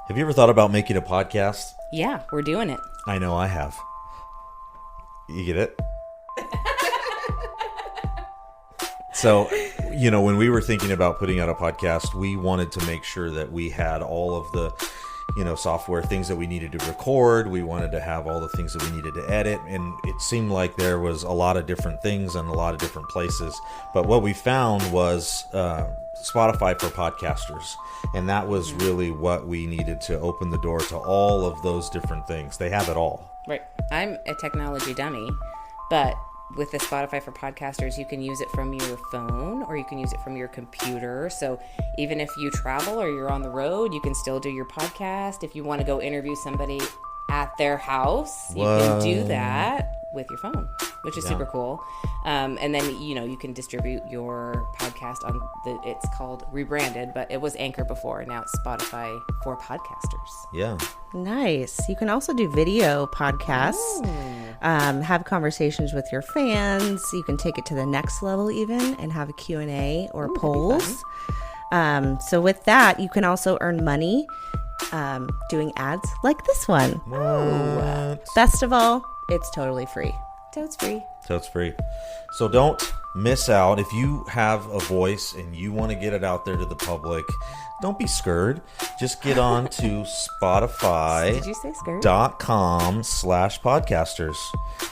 Have you ever thought about making a podcast? Yeah, we're doing it. I know I have. You get it? So, when we were thinking about putting out a podcast, we wanted to make sure that we had all of the, software things that we needed to record. We wanted to have all the things that we needed to edit. And it seemed like there was a lot of different things and a lot of different places. But what we found was Spotify for podcasters. And that was really what we needed to open the door to all of those different things. They have it all. Right. I'm a technology dummy, but with the Spotify for podcasters, you can use it from your phone or you can use it from your computer. So even if you travel or you're on the road, you can still do your podcast. If you want to go interview somebody at their house, you can do that with your phone, which is super cool. And then, you can distribute your podcast on it's called rebranded, but it was Anchor before. Now it's Spotify for podcasters. Yeah. Nice. You can also do video podcasts, have conversations with your fans. You can take it to the next level even and have a Q&A or polls. So with that, you can also earn money doing ads like this one. What? Best of all, it's totally free. So it's free. So don't miss out. If you have a voice and you want to get it out there to the public, don't be scared. Just get on to Did you say skirt? Spotify.com/podcasters.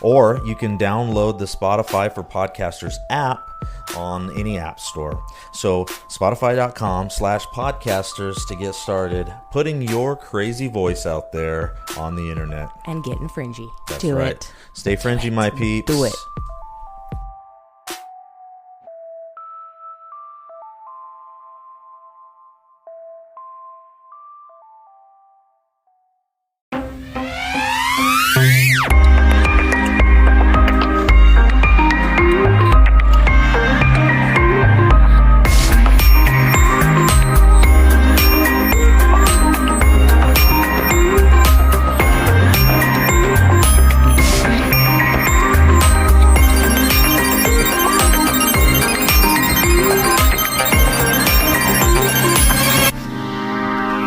Or you can download the Spotify for Podcasters app on any app store. So Spotify.com/podcasters to get started putting your crazy voice out there on the internet. And getting fringy. That's Do right. it. Stay fringy, my peeps. Do it.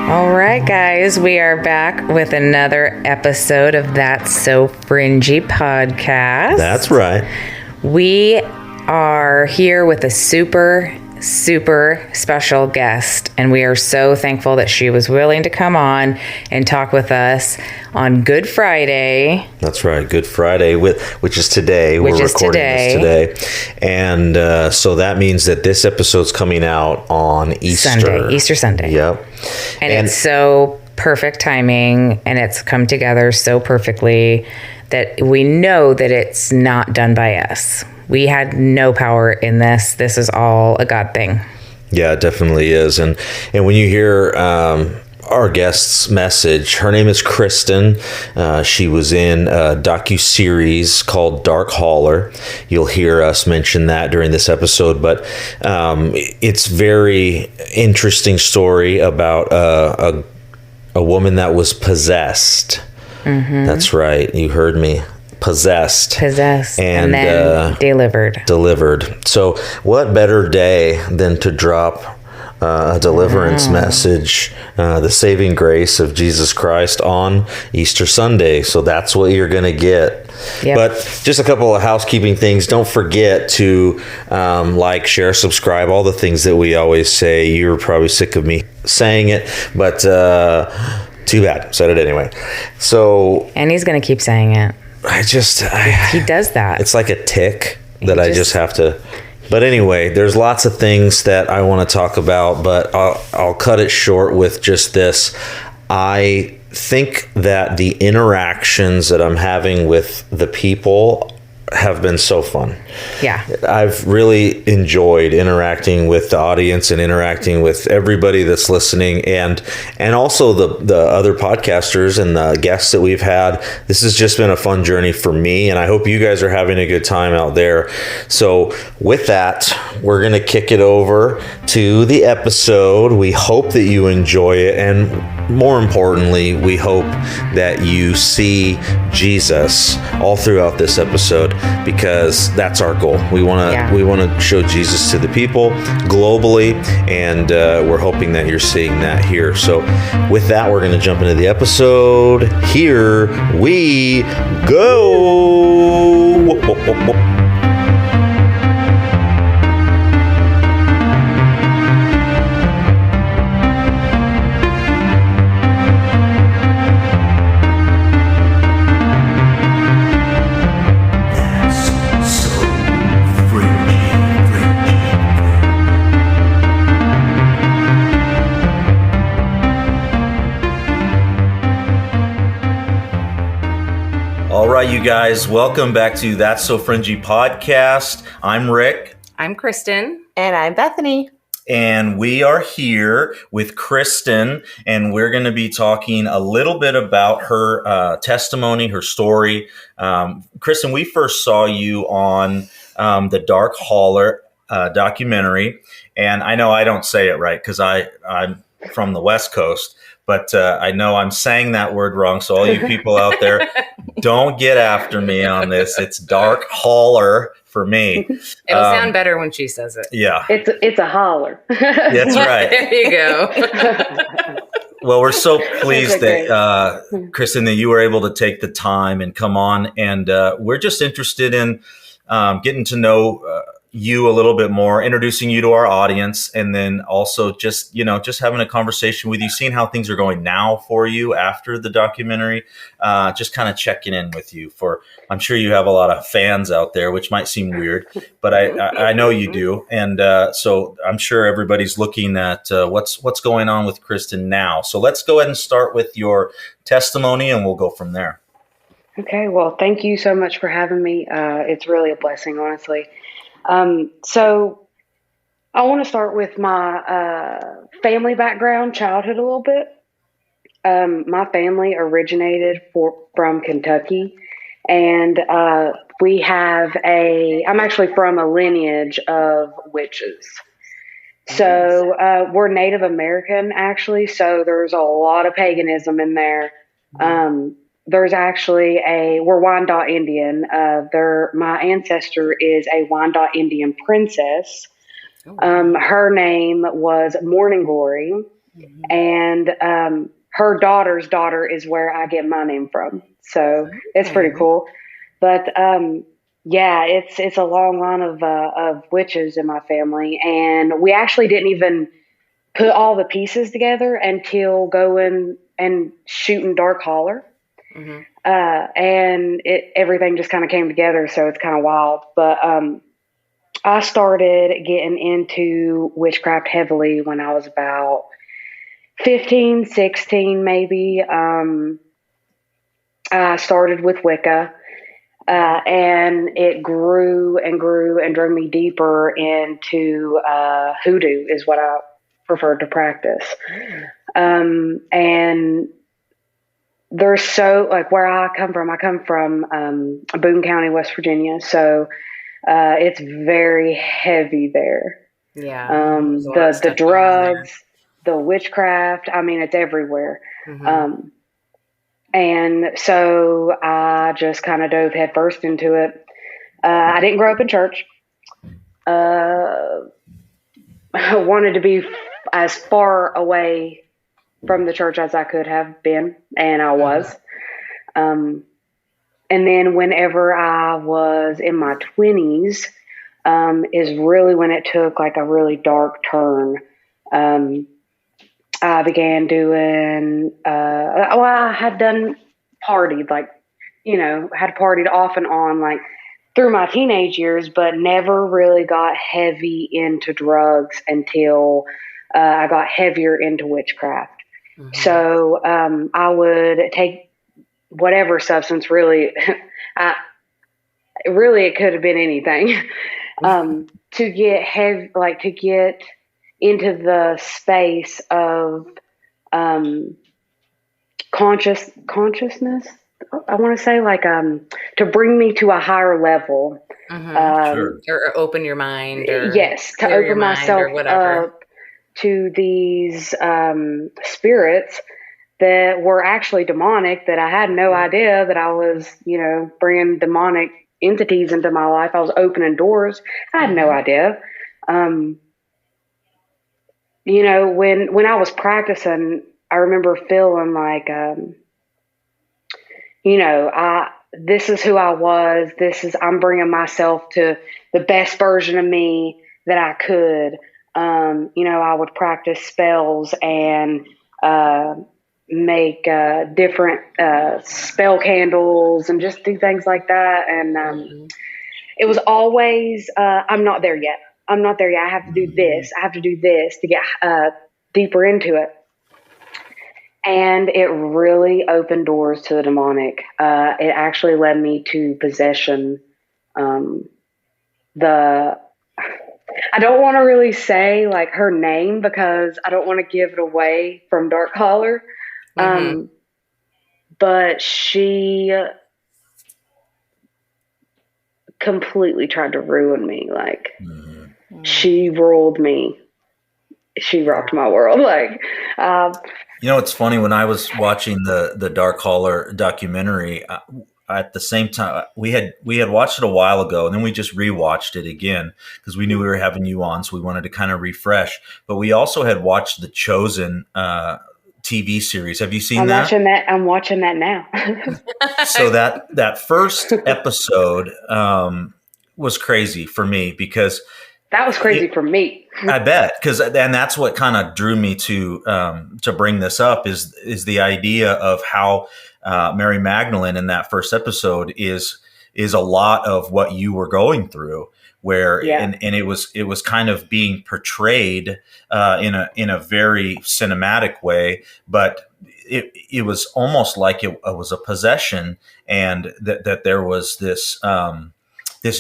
All right, guys, we are back with another episode of That's So Fringy podcast. That's right. We are here with a super special guest, and we are so thankful that she was willing to come on and talk with us on Good Friday. That's right. Good Friday, which is today. We're recording this today. And so that means that this episode's coming out on Easter Sunday. Yep. And it's so perfect timing, and it's come together so perfectly that we know that it's not done by us. We had no power in this. This is all a God thing. Yeah, it definitely is. And when you hear our guest's message, her name is Kristen. She was in a docuseries called Holler. You'll hear us mention that during this episode. But it's very interesting story about a woman that was possessed. Mm-hmm. That's right. You heard me. Possessed and then delivered. So what better day than to drop a deliverance message, the saving grace of Jesus Christ on Easter Sunday. So that's what you're going to get. Yep. But just a couple of housekeeping things. Don't forget to like, share, subscribe, all the things that we always say. You're probably sick of me saying it, but too bad. Said it anyway. So, and he's going to keep saying it. He does that. It's like a tick that I just have to. But anyway, there's lots of things that I want to talk about, but I'll cut it short with just this. I think that the interactions that I'm having with the people have been so fun. Yeah. I've really enjoyed interacting with the audience and interacting with everybody that's listening, and also the other podcasters and the guests that we've had. This has just been a fun journey for me, and I hope you guys are having a good time out there. So with that, we're going to kick it over to the episode. We hope that you enjoy it, and more importantly, we hope that you see Jesus all throughout this episode, because that's our goal. We want to show Jesus to the people globally, and we're hoping that you're seeing that here. So with that, we're going to jump into the episode. Here we go. Whoop, whoop, whoop, whoop. All right, you guys, welcome back to That's So Fringy podcast. I'm Rick. I'm Kristen. And I'm Bethany. And we are here with Kristen, and we're going to be talking a little bit about her testimony, her story. Kristen, we first saw you on the Dark Holler documentary, and I know I don't say it right because I'm from the West Coast, but I know I'm saying that word wrong. So all you people out there, don't get after me on this. It's Dark Holler for me. It'll sound better when she says it. Yeah. It's a holler. That's right. There you go. Well, we're so pleased that, Kristen, that you were able to take the time and come on. And we're just interested in getting to know you a little bit more, introducing you to our audience, and then also just having a conversation with you, seeing how things are going now for you after the documentary, just kind of checking in with you. I'm sure you have a lot of fans out there, which might seem weird, but I know you do. And so I'm sure everybody's looking at what's going on with Kristen now. So let's go ahead and start with your testimony, and we'll go from there. Okay, well, thank you so much for having me. It's really a blessing, honestly. So I want to start with my family background, childhood a little bit. My family originated from Kentucky, and I'm actually from a lineage of witches. So we're Native American, actually, so there's a lot of paganism in there. There's actually we're Wyandot Indian. My ancestor is a Wyandot Indian princess. Her name was Morning Glory, and her daughter's daughter is where I get my name from. So it's pretty cool. But it's a long line of witches in my family, and we actually didn't even put all the pieces together until going and shooting Dark Holler. And everything just kind of came together, so it's kind of wild. But I started getting into witchcraft heavily when I was about 15, 16 maybe. I started with Wicca, and it grew and grew and drove me deeper into hoodoo is what I preferred to practice. And there's where I come from Boone County, West Virginia. So it's very heavy there. Yeah. The drugs, the witchcraft, I mean, it's everywhere. And so I just kind of dove headfirst into it. I didn't grow up in church. I wanted to be as far away from the church as I could have been, and I was. And then whenever I was in my 20s, is really when it took like a really dark turn. I began doing, I had done partied, had partied off and on, like through my teenage years, but never really got heavy into drugs until I got heavier into witchcraft. So I would take whatever substance, really, it could have been anything, to get heavy, to get into the space of consciousness. I want to say to bring me to a higher level. Sure. Or open your mind. Or yes, to open myself up to these spirits that were actually demonic, that I had no idea that I was, bringing demonic entities into my life. I was opening doors. I had no idea. When I was practicing, I remember feeling like, this is who I was. I'm bringing myself to the best version of me that I could. I would practice spells and make different spell candles and just do things like that. And it was always, I'm not there yet. I'm not there yet. I have to do this. I have to do this to get deeper into it. And it really opened doors to the demonic. It actually led me to possession. I don't want to really say like her name because I don't want to give it away from Dark Holler. But she completely tried to ruin me. Like she ruled me. She rocked my world. Like, it's funny, when I was watching the Dark Holler documentary, at the same time, we had watched it a while ago, and then we just rewatched it again because we knew we were having you on, so we wanted to kind of refresh. But we also had watched The Chosen TV series. Have you seen that? I'm watching that now. So that first episode was crazy for me because that was crazy for me. I bet, and that's what kind of drew me to bring this up is the idea of how Mary Magdalene in that first episode is a lot of what you were going through, and it was kind of being portrayed in a very cinematic way, but it was almost like it was a possession, and that there was this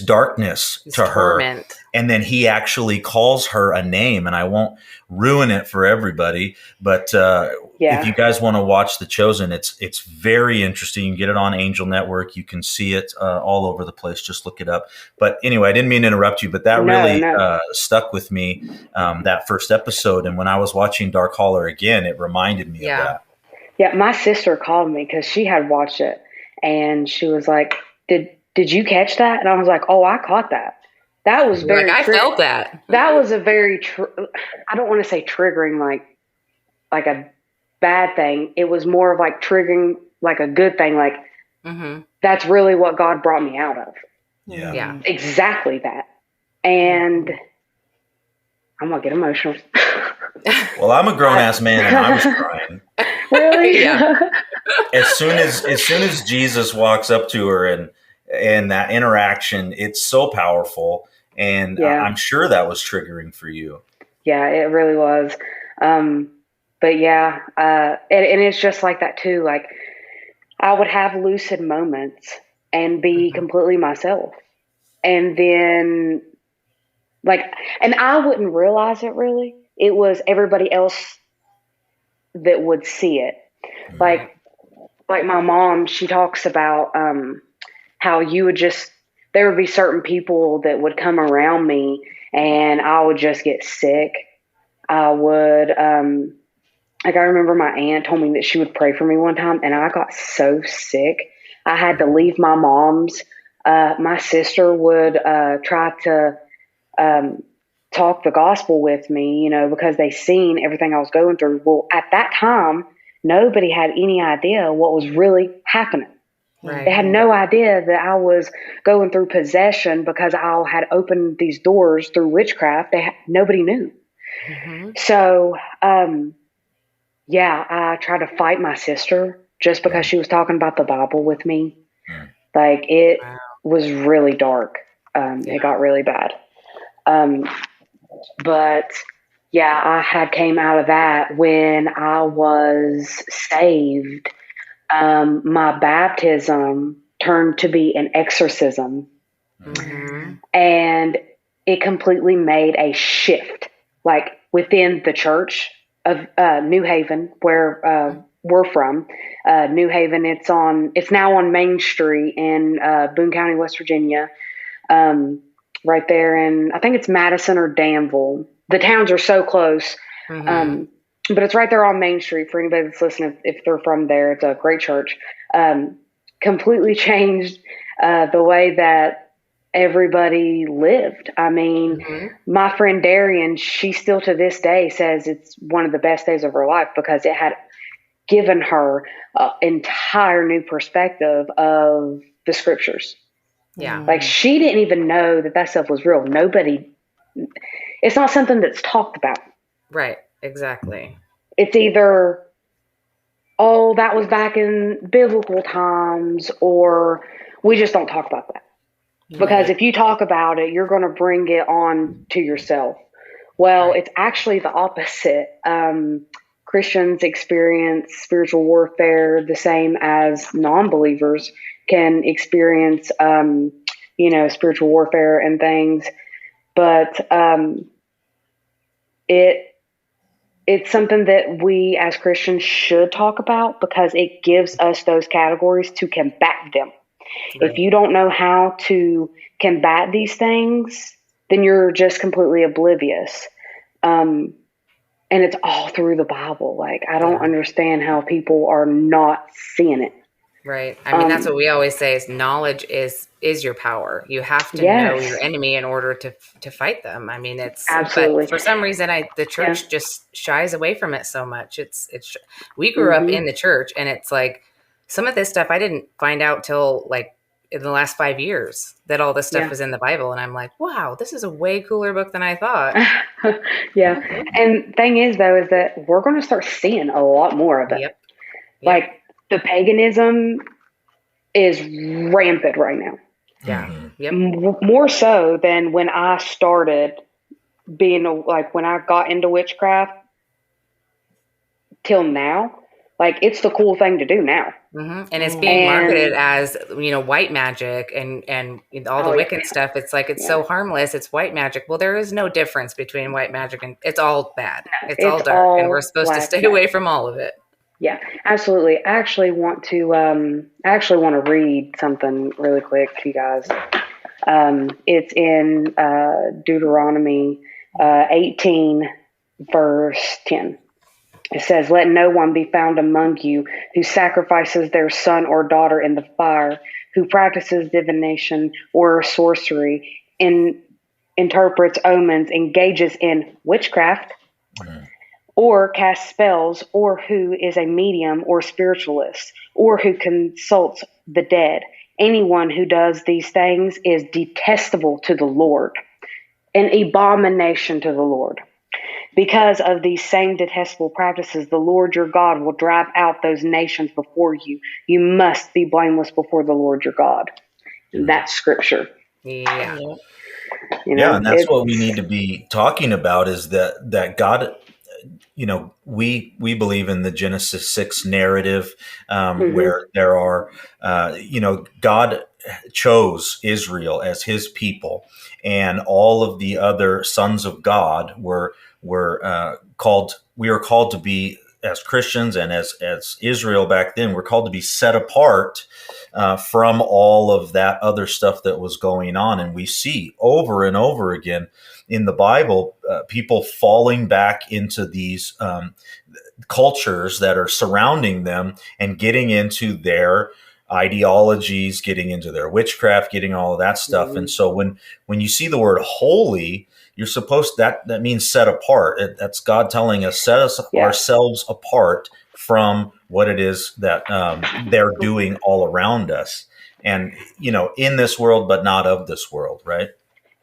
darkness to torment. Her. And then he actually calls her a name, and I won't ruin it for everybody, but if you guys want to watch The Chosen, it's very interesting. You can get it on Angel Network. You can see it all over the place. Just look it up. But anyway, I didn't mean to interrupt you, but that really stuck with me, that first episode. And when I was watching Dark Holler again, it reminded me of that. Yeah, my sister called me because she had watched it, and she was like, Did you catch that? And I was like, oh, I caught that. That was very. I felt that. That was a very. I don't want to say triggering like a bad thing. It was more of like triggering like a good thing. Like that's really what God brought me out of. Yeah. Exactly that. And I'm gonna get emotional. Well, I'm a grown ass man, and I was crying. Really? Yeah. As soon as Jesus walks up to her and that interaction, it's so powerful, and I'm sure that was triggering for you. Yeah, it really was. But yeah, and it's just like that too. Like I would have lucid moments and be completely myself, and then and I wouldn't realize it really. It was everybody else that would see it. Like my mom, she talks about how there would be certain people that would come around me and I would just get sick. I would, I remember my aunt told me that she would pray for me one time, and I got so sick. I had to leave my mom's. My sister would try to talk the gospel with me, because they seen everything I was going through. Well, at that time, nobody had any idea what was really happening. Right. They had no idea that I was going through possession because I had opened these doors through witchcraft. Nobody knew. So, I tried to fight my sister just because she was talking about the Bible with me. Like it was really dark. It got really bad. But yeah, I had came out of that when I was saved. My baptism turned to be an exorcism, and it completely made a shift, like within the church of New Haven, where we're from. New Haven, it's now on Main Street in Boone County, West Virginia, right there in, I think it's Madison or Danville. The towns are so close. but it's right there on Main Street for anybody that's listening. If they're from there, it's a great church. Completely changed the way that everybody lived. I mean, my friend Darian, she still to this day says it's one of the best days of her life because it had given her an entire new perspective of the scriptures. Yeah. Like she didn't even know that stuff was real. It's not something that's talked about. Right. Exactly. It's either, oh, that was back in biblical times, or we just don't talk about that. Because if you talk about it, you're going to bring it on to yourself. Well, it's actually the opposite. Christians experience spiritual warfare the same as non-believers can experience, spiritual warfare and things. But it's something that we as Christians should talk about because it gives us those categories to combat them. Right. If you don't know how to combat these things, then you're just completely oblivious. And it's all through the Bible. Like, I don't understand how people are not seeing it. Right. I mean, that's what we always say is knowledge is your power. You have to know your enemy in order to fight them. I mean, it's absolutely. But for some reason, the church just shies away from it so much. We grew up in the church, and it's like some of this stuff I didn't find out till like in the last 5 years that all this stuff is in the Bible. And I'm like, wow, this is a way cooler book than I thought. And thing is though, is that we're going to start seeing a lot more of it. Yep. Like the paganism is rampant right now. Yeah. Yep. More so than when I started being when I got into witchcraft till now. Like, it's the cool thing to do now. Mm-hmm. And it's being marketed as, white magic and all the Wiccan stuff. It's like, it's so harmless. It's white magic. Well, there is no difference between white magic and it's all bad. It's all dark. And we're supposed to stay away from all of it. Yeah, absolutely. I actually want to read something really quick to you guys. It's in Deuteronomy 18, verse 10. It says, "Let no one be found among you who sacrifices their son or daughter in the fire, who practices divination or sorcery, interprets omens, engages in witchcraft, or casts spells, or who is a medium or spiritualist, or who consults the dead. Anyone who does these things is detestable to the Lord, an abomination to the Lord. Because of these same detestable practices, the Lord your God will drive out those nations before you. You must be blameless before the Lord your God." That's scripture. Yeah. And that's what we need to be talking about is that God, we believe in the Genesis 6 narrative, where there are, God chose Israel as his people, and all of the other sons of God were called. We are called to be, as Christians and as Israel back then, we're called to be set apart from all of that other stuff that was going on. And we see over and over again in the Bible, people falling back into these cultures that are surrounding them and getting into their ideologies, getting into their witchcraft, getting all of that stuff. Mm-hmm. And so when you see the word holy, you're supposed that means set apart. That's God telling us ourselves apart from what it is that they're doing all around us, and in this world, but not of this world, right?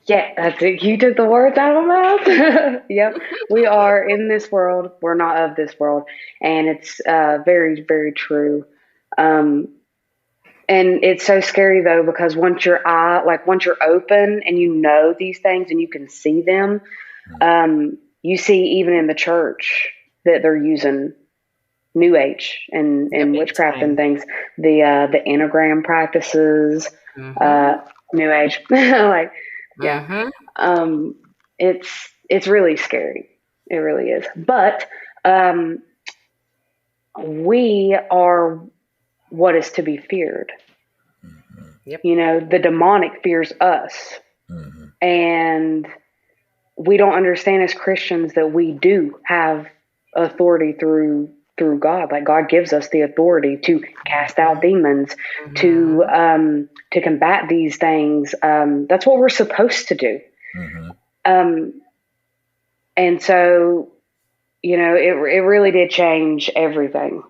Yeah, that's it. You took the words out of my mouth. Yep, we are in this world. We're not of this world, and it's very, very true. And it's so scary though, because once you're open and you know these things and you can see them, you see even in the church that they're using New Age and witchcraft and things, the enneagram practices, New Age, it's really scary. It really is. But we are what is to be feared. Yep. The demonic fears us. And we don't understand as Christians that we do have authority through God. Like God gives us the authority to cast out demons, to combat these things. That's what we're supposed to do. And so, you know, it really did change everything.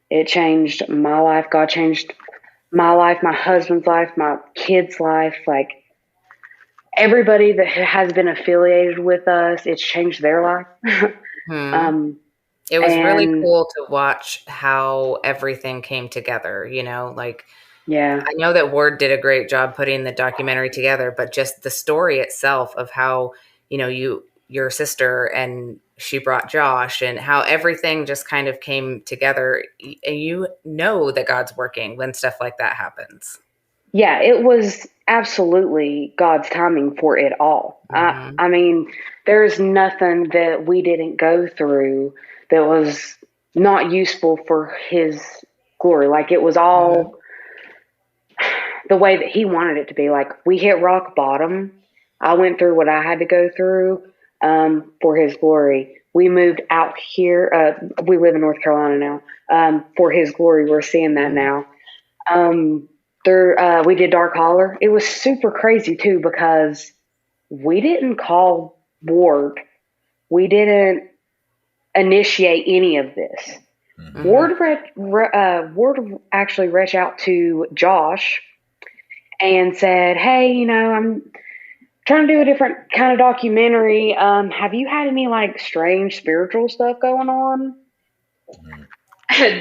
It changed my life. God changed my life, my husband's life, my kids' life. Like everybody that has been affiliated with us, it's changed their life. It was really cool to watch how everything came together, you know, like, yeah, I know that Ward did a great job putting the documentary together, but just the story itself of how, you know, your sister and she brought Josh and how everything just kind of came together. And you know that God's working when stuff like that happens. Yeah, it was absolutely God's timing for it all. I mean, there's nothing that we didn't go through that was not useful for His glory. Like it was all the way that He wanted it to be. Like we hit rock bottom. I went through what I had to go through for His glory. We moved out here. We live in North Carolina now. For His glory, we're seeing that now. We did Dark Holler. It was super crazy too because we didn't call Ward. We didn't initiate any of this. Ward actually reached out to Josh and said, "Hey, you know, I'm trying to do a different kind of documentary. Have you had any like strange spiritual stuff going on?"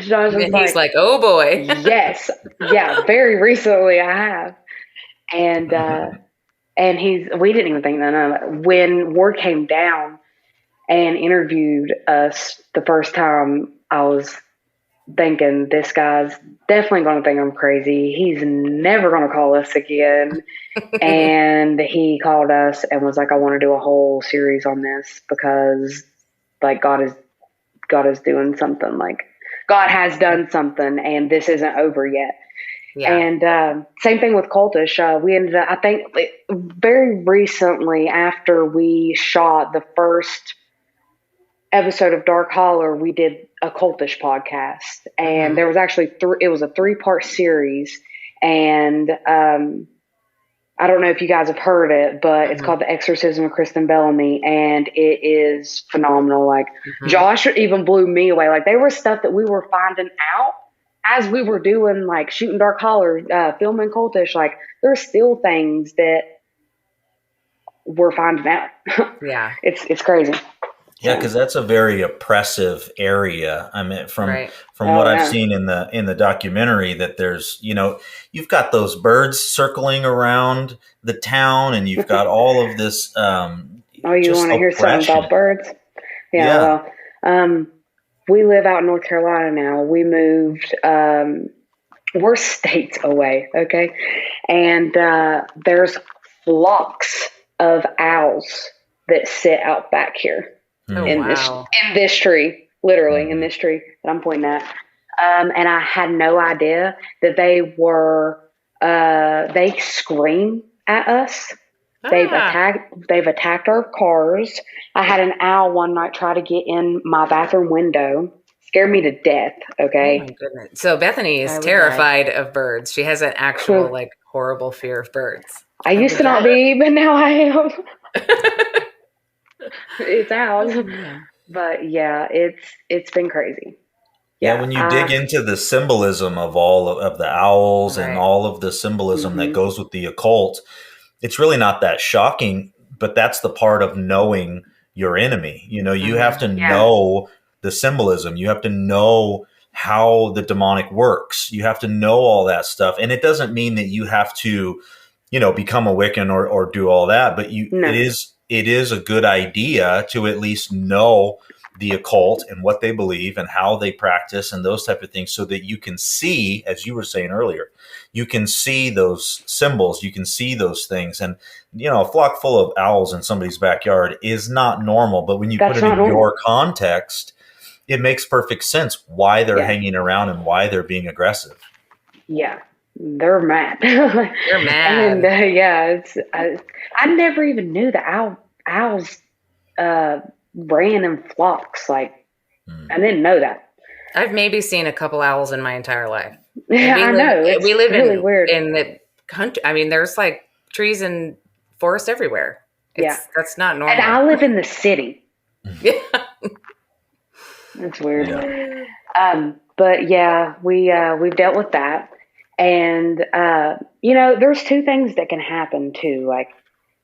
Josh was He's like, "Oh boy." Yes. Yeah, very recently I have. And we didn't even think that when Ward came down and interviewed us the first time, I was thinking this guy's definitely going to think I'm crazy. He's never going to call us again. And he called us and was like, "I want to do a whole series on this because like God is doing something. Like God has done something and this isn't over yet." Yeah. And same thing with Cultish. We ended up, I think, very recently after we shot the first episode of Dark Holler, we did a Cultish podcast. And there was actually it was a 3-part series. And I don't know if you guys have heard it, but it's called The Exorcism of Kristen Bellamy. And it is phenomenal. Like Josh even blew me away. Like there was stuff that we were finding out as we were doing, like shooting Dark Holler, filming Cultish, like there's still things that we're finding out. Yeah. It's crazy. Yeah, because that's a very oppressive area. I mean, from what I've seen in the documentary, that there's, you know, you've got those birds circling around the town, and you've got all of this. You want to hear something about birds? Yeah. Well, we live out in North Carolina now. We moved. We're states away, okay, and there's flocks of owls that sit out back here. In this tree, literally in this tree that I'm pointing at. And I had no idea that they were, they scream at us. They've attacked our cars. I had an owl one night try to get in my bathroom window. Scared me to death. Okay. Oh my goodness. So Bethany is terrified of birds. She has an actual like horrible fear of birds. I used to not be, but now I am. It's owls. But yeah, it's been crazy. Yeah, when you dig into the symbolism of all of the owls and all of the symbolism that goes with the occult, it's really not that shocking, but that's the part of knowing your enemy. You know, you have to know the symbolism. You have to know how the demonic works. You have to know all that stuff. And it doesn't mean that you have to, you know, become a Wiccan or do all that, but it is a good idea to at least know the occult and what they believe and how they practice and those type of things, so that you can see, as you were saying earlier, you can see those symbols, you can see those things. And, you know, a flock full of owls in somebody's backyard is not normal, but when you put it in your context, it makes perfect sense why they're hanging around and why they're being aggressive. Yeah. They're mad. They're mad. And I never even knew the owls ran in flocks. Like I didn't know that. I've maybe seen a couple owls in my entire life. I know. It's we live really weird. in the country. I mean, there's like trees and forest everywhere. That's not normal. And I live in the city. Yeah. It's weird. Yeah. But yeah, we've dealt with that. And, there's two things that can happen too. Like,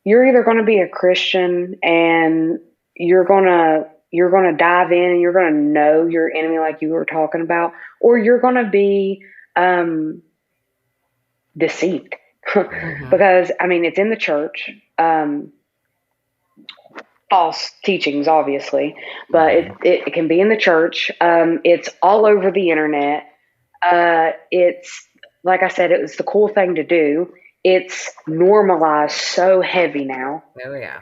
you're either going to be a Christian and you're going to dive in and you're going to know your enemy, like you were talking about, or you're going to be, deceived because, I mean, it's in the church, false teachings, obviously, but it can be in the church. It's all over the internet. It's, like I said, it was the cool thing to do. It's normalized so heavy now. Oh yeah.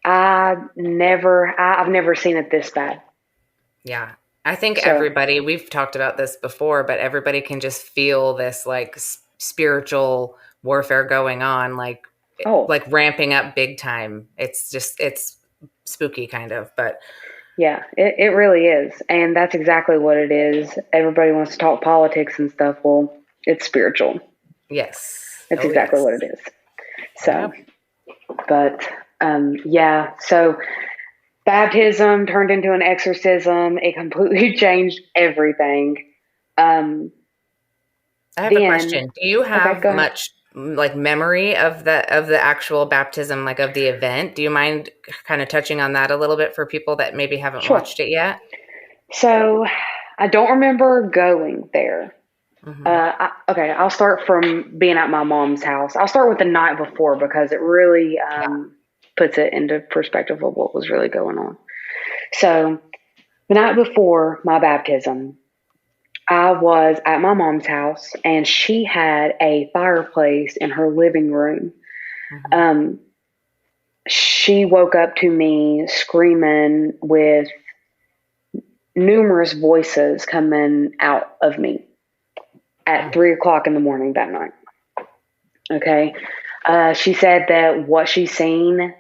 I've never seen it this bad. Yeah. I think we've talked about this before, but everybody can just feel this like spiritual warfare going on, like ramping up big time. It's spooky kind of, but yeah, it really is. And that's exactly what it is. Everybody wants to talk politics and stuff. Well, it's spiritual. Yes. That's exactly what it is. So, but, so baptism turned into an exorcism. It completely changed everything. I have a question. Do you have much like memory of the actual baptism, like of the event? Do you mind kind of touching on that a little bit for people that maybe haven't watched it yet? So I don't remember going there. I'll start from being at my mom's house. I'll start with the night before because it really puts it into perspective of what was really going on. So the night before my baptism, I was at my mom's house and she had a fireplace in her living room. She woke up to me screaming with numerous voices coming out of me at 3:00 in the morning that night. Okay. She said that what she seen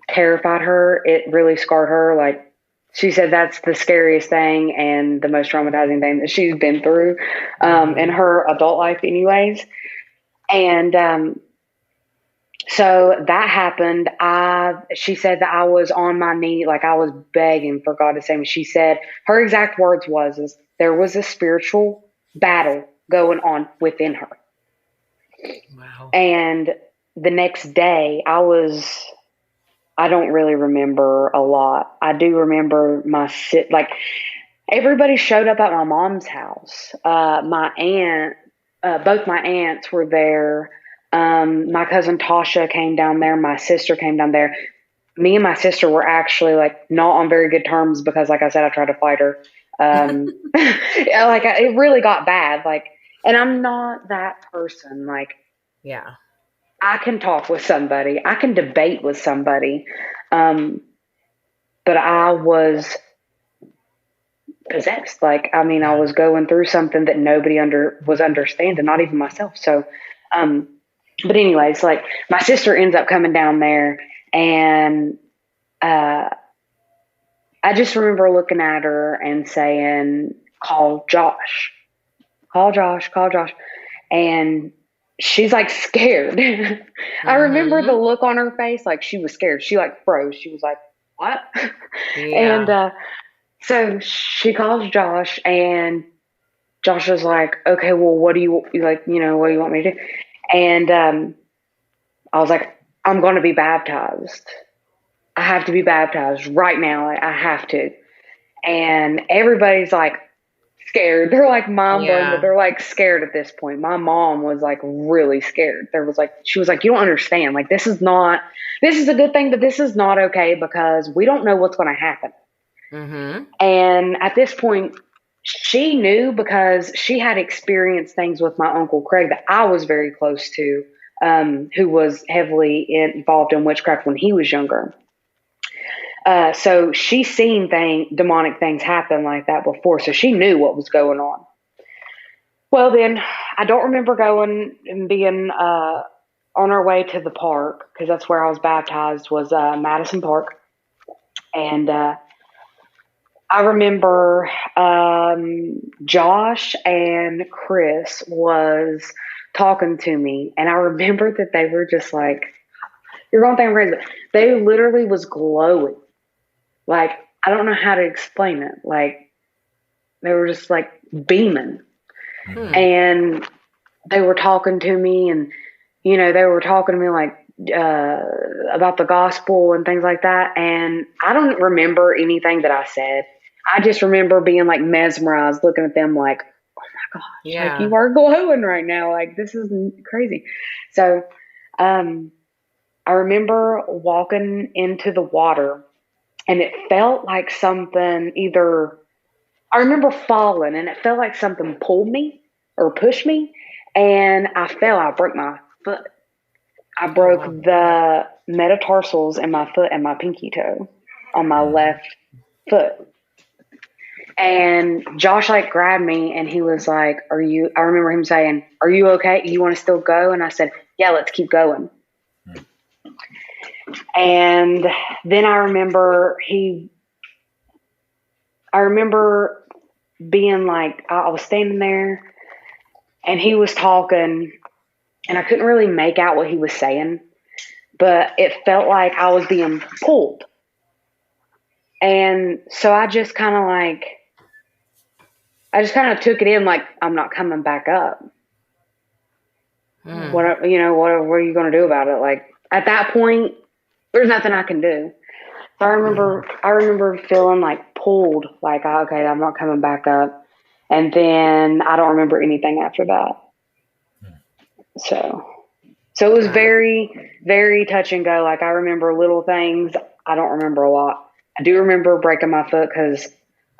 terrified her. It really scarred her. Like, she said that's the scariest thing and the most traumatizing thing that she's been through in her adult life anyways. And so that happened. She said that I was on my knee, like I was begging for God to save me. She said her exact words is there was a spiritual battle going on within her. Wow. And the next day I don't really remember a lot. I do remember everybody showed up at my mom's house. My aunt, both my aunts were there. My cousin Tasha came down there. My sister came down there. Me and my sister were actually like not on very good terms because, like I said, I tried to fight her. It really got bad. And I'm not that person. Yeah. I can talk with somebody. I can debate with somebody. But I was possessed. I was going through something that nobody was understanding, not even myself. So, but anyways, my sister ends up coming down there and, I just remember looking at her and saying, call Josh. And she's scared. I remember the look on her face, she was scared. She froze. She was like, what? Yeah. And so she calls Josh and Josh is like, okay, well, what do you what do you want me to do? And I was like, I'm going to be baptized. I have to be baptized right now. I have to. And everybody's scared. They're mind blown, but they're scared at this point. My mom was really scared. She was like, you don't understand. this is a good thing, but this is not okay because we don't know what's going to happen. Mm-hmm. And at this point, she knew because she had experienced things with my Uncle Craig that I was very close to, who was heavily involved in witchcraft when he was younger. So she's seen demonic things happen like that before. So she knew what was going on. Well, then I don't remember going and being on our way to the park because that's where I was baptized was Madison Park. And I remember Josh and Chris was talking to me, and I remember that they were just like, you're going to think I'm crazy, but they literally was glowing. Like, I don't know how to explain it. Like, they were just like beaming. And they were talking to me, and, you know, they were talking to me like about the gospel and things like that. And I don't remember anything that I said. I just remember being like mesmerized, looking at them like, oh my gosh, Yeah. like you are glowing right now. Like, this is crazy. So, I remember walking into the water, and it felt like something I remember falling, and it felt like something pulled me or pushed me, and I fell. I broke my foot. I broke the metatarsals in my foot and my pinky toe on my left foot. And Josh like grabbed me, and he was like, I remember him saying, "Are you okay? You want to still go?" And I said, "Yeah, let's keep going." And then I remember being like, I was standing there, and he was talking, and I couldn't really make out what he was saying, but it felt like I was being pulled. And so I just kind of took it in, like, I'm not coming back up. What are you going to do about it? Like, at that point, there's nothing I can do. So I remember feeling like pulled, like, okay, I'm not coming back up. And then I don't remember anything after that. So it was very, very touch and go. Like, I remember little things. I don't remember a lot. I do remember breaking my foot because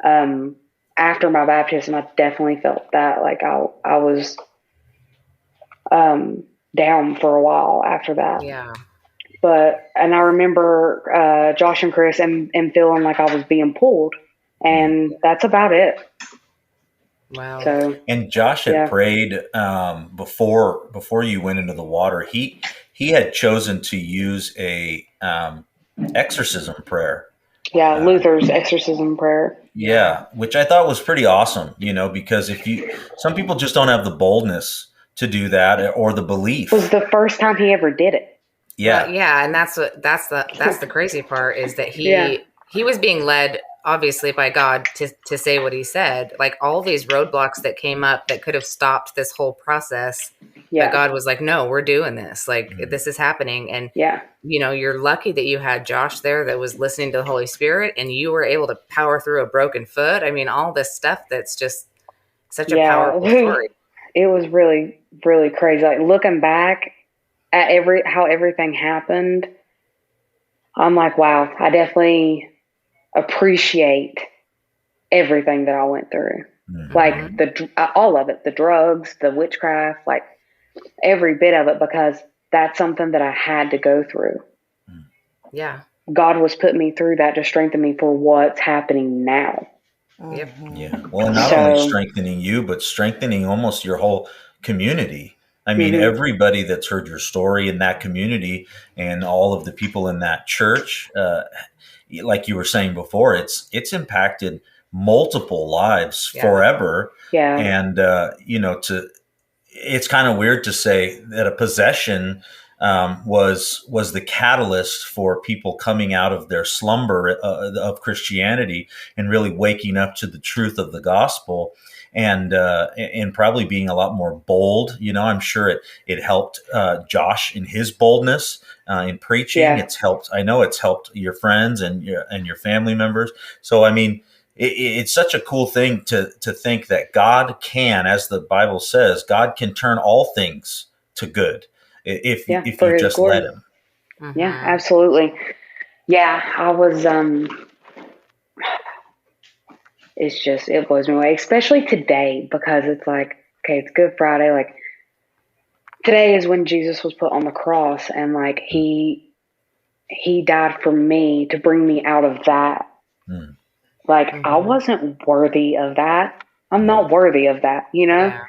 after my baptism, I definitely felt that. Like, I was down for a while after that. Yeah. And I remember Josh and Chris and feeling like I was being pulled, and that's about it. Wow. So, And Josh had prayed before you went into the water. He had chosen to use a exorcism prayer. Yeah, Luther's exorcism prayer. Yeah, which I thought was pretty awesome. Because some people just don't have the boldness to do that or the belief. It was the first time he ever did it. Yeah, Well, yeah, and that's the crazy part is that he was being led obviously by God to say what he said. Like, all these roadblocks that came up that could have stopped this whole process. Yeah. But God was like, no, we're doing this. Like, this is happening. And, you're lucky that you had Josh there that was listening to the Holy Spirit, and you were able to power through a broken foot. I mean, all this stuff that's just such a powerful story. It was really, really crazy. Like, looking back at how everything happened, I'm like, wow, I definitely appreciate everything that I went through. Like, all of it, the drugs, the witchcraft, like every bit of it, because that's something that I had to go through. Yeah. God was putting me through that to strengthen me for what's happening now. Yep. Yeah. Well, not only strengthening you, but strengthening almost your whole community. I mean, everybody that's heard your story in that community and all of the people in that church, like you were saying before, it's impacted multiple lives forever. Yeah. And, it's kind of weird to say that a possession was the catalyst for people coming out of their slumber of Christianity and really waking up to the truth of the gospel. And probably being a lot more bold. I'm sure it helped Josh in his boldness in preaching. Yeah. I know it's helped your friends and your family members. So, I mean, it's such a cool thing to think that God can, as the Bible says, God can turn all things to good if you just let him. Mm-hmm. Yeah, absolutely. Yeah, I was, it blows me away, especially today, because it's like, okay, it's Good Friday. Like, today is when Jesus was put on the cross, and like, he died for me to bring me out of that. Like, I wasn't worthy of that. I'm not worthy of that, Yeah.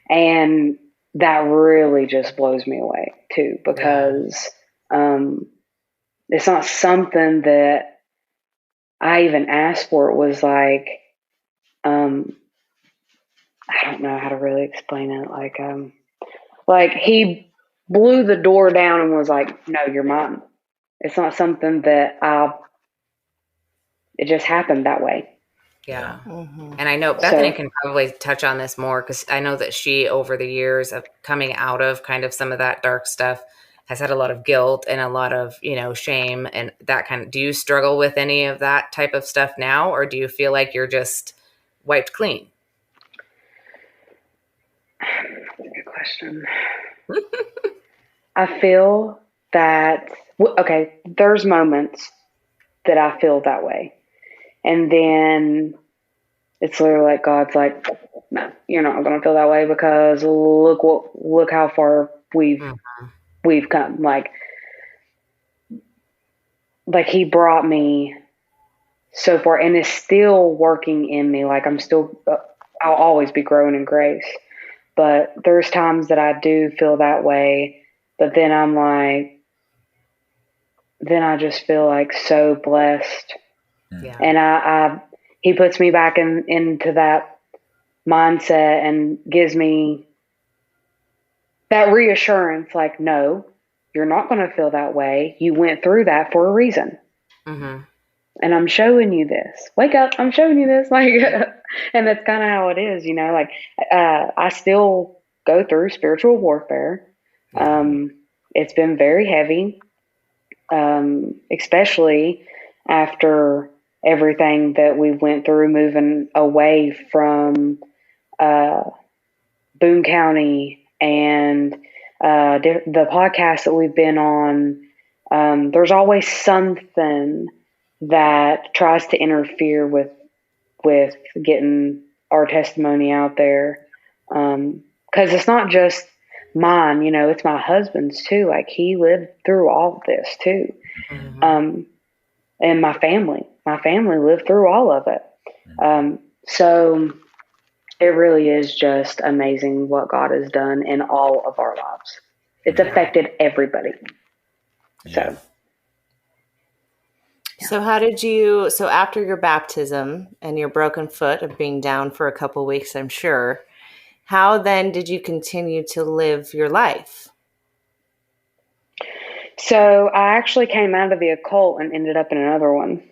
And that really just blows me away too, because, it's not something that I even asked for it was like, I don't know how to really explain it. Like he blew the door down and was like, "No, you're mine." It's not something that it just happened that way. Yeah. Mm-hmm. And I know Bethany So can probably touch on this more because I know that she, over the years of coming out of kind of some of that dark stuff, has had a lot of guilt and a lot of, shame and that kind of. Do you struggle with any of that type of stuff now, or do you feel like you're just wiped clean? good question. I feel that, okay, there's moments that I feel that way. And then it's literally like God's like, no, you're not going to feel that way because look how far we've come. Like he brought me so far and is still working in me. Like I'll always be growing in grace. But there's times that I do feel that way. But then I'm like, then I just feel like so blessed. Yeah. And he puts me back into that mindset and gives me that reassurance. Like, no, you're not going to feel that way. You went through that for a reason. Mm-hmm. And I'm showing you this. Wake up. I'm showing you this. Like, and that's kind of how it is, like, I still go through spiritual warfare. It's been very heavy, especially after everything that we went through, moving away from, Boone County and, the podcast that we've been on. There's always something that tries to interfere with getting our testimony out there. Because it's not just mine, it's my husband's too. Like he lived through all of this too. Mm-hmm. And my family lived through all of it. So it really is just amazing what God has done in all of our lives. It's affected everybody. Yeah. So so after your baptism and your broken foot of being down for a couple of weeks, I'm sure, how then did you continue to live your life? So I actually came out of the occult and ended up in another one.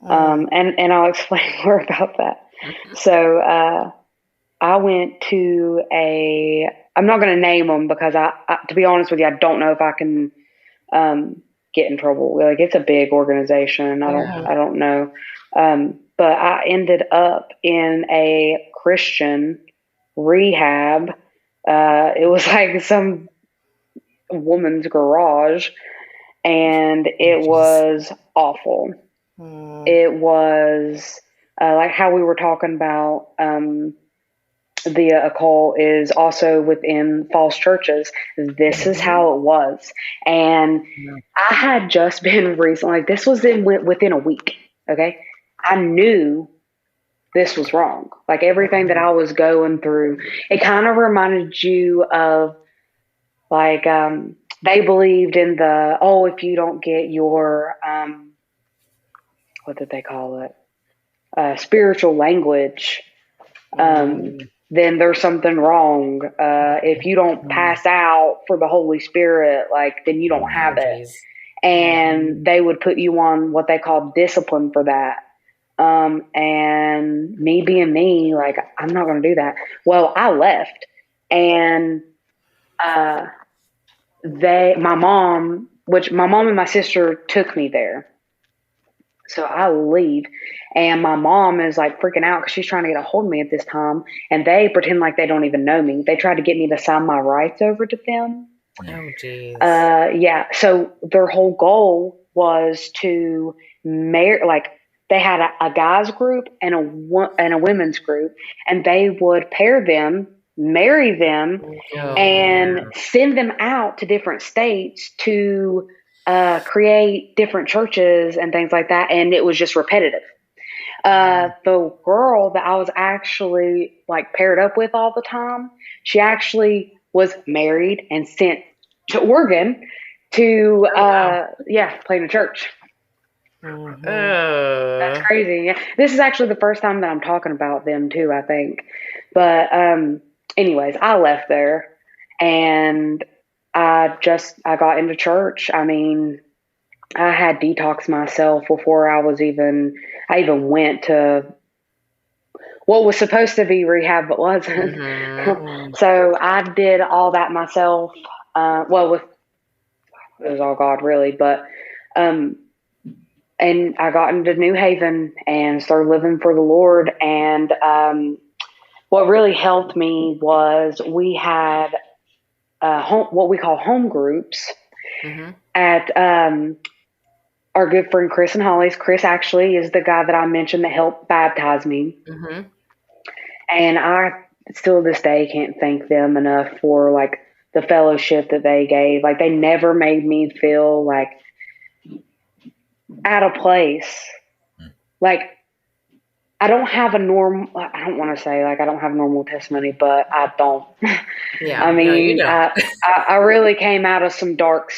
And I'll explain more about that. So I went to I'm not going to name them because I, to be honest with you, I don't know if I can get in trouble. Like it's a big organization. I don't know. But I ended up in a Christian rehab. It was like some woman's garage, and it was awful. It was like how we were talking about the occult is also within false churches. This is how it was. And I had just been recently, like this was within a week. Okay. I knew this was wrong. Like everything that I was going through, it kind of reminded you of like, they believed in if you don't get your, what did they call it? Spiritual language, then there's something wrong. If you don't pass out for the Holy Spirit, like then you don't have it. And they would put you on what they call discipline for that. And me being me, like I'm not going to do that. Well, I left, and my mom and my sister took me there. So I leave, and my mom is like freaking out because she's trying to get a hold of me at this time, and they pretend like they don't even know me. They tried to get me to sign my rights over to them. Oh, geez. Yeah. So their whole goal was to marry. Like they had a guys group and a women's group, and they would pair them, marry them, and send them out to different states to create different churches and things like that. And it was just repetitive. The girl that I was actually like paired up with all the time, she actually was married and sent to Oregon to, play in a church. That's crazy. Yeah. This is actually the first time that I'm talking about them too, I think. But anyways, I left there and I got into church. I mean, I had detoxed myself before I even went to what was supposed to be rehab but wasn't. So I did all that myself. It was all God really, but and I got into New Haven and started living for the Lord. And what really helped me was we had what we call home groups at our good friend Chris and Holly's. Chris actually is the guy that I mentioned that helped baptize me. And I still this day can't thank them enough for like the fellowship that they gave. Like they never made me feel like out of place. Like I don't have a normal, I don't want to say like I don't have a normal testimony, but I don't. Yeah. I mean, no, you don't. I really came out of some dark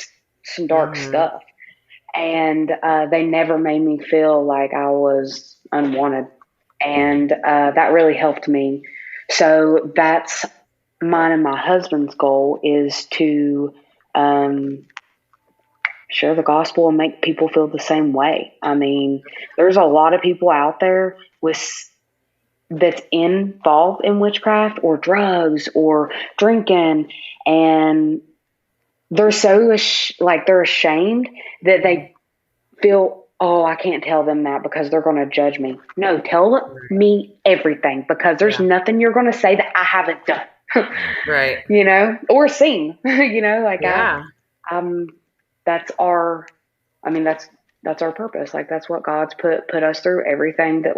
stuff. And they never made me feel like I was unwanted. And that really helped me. So that's mine and my husband's goal is to share the gospel and make people feel the same way. I mean, there's a lot of people out there that's involved in witchcraft or drugs or drinking, and they're so they're ashamed that they feel, oh, I can't tell them that because they're going to judge me. No, tell me everything because there's nothing you're going to say that I haven't done. Right. You know, or seen, you know, like that's our purpose. Like that's what God's put us through, everything that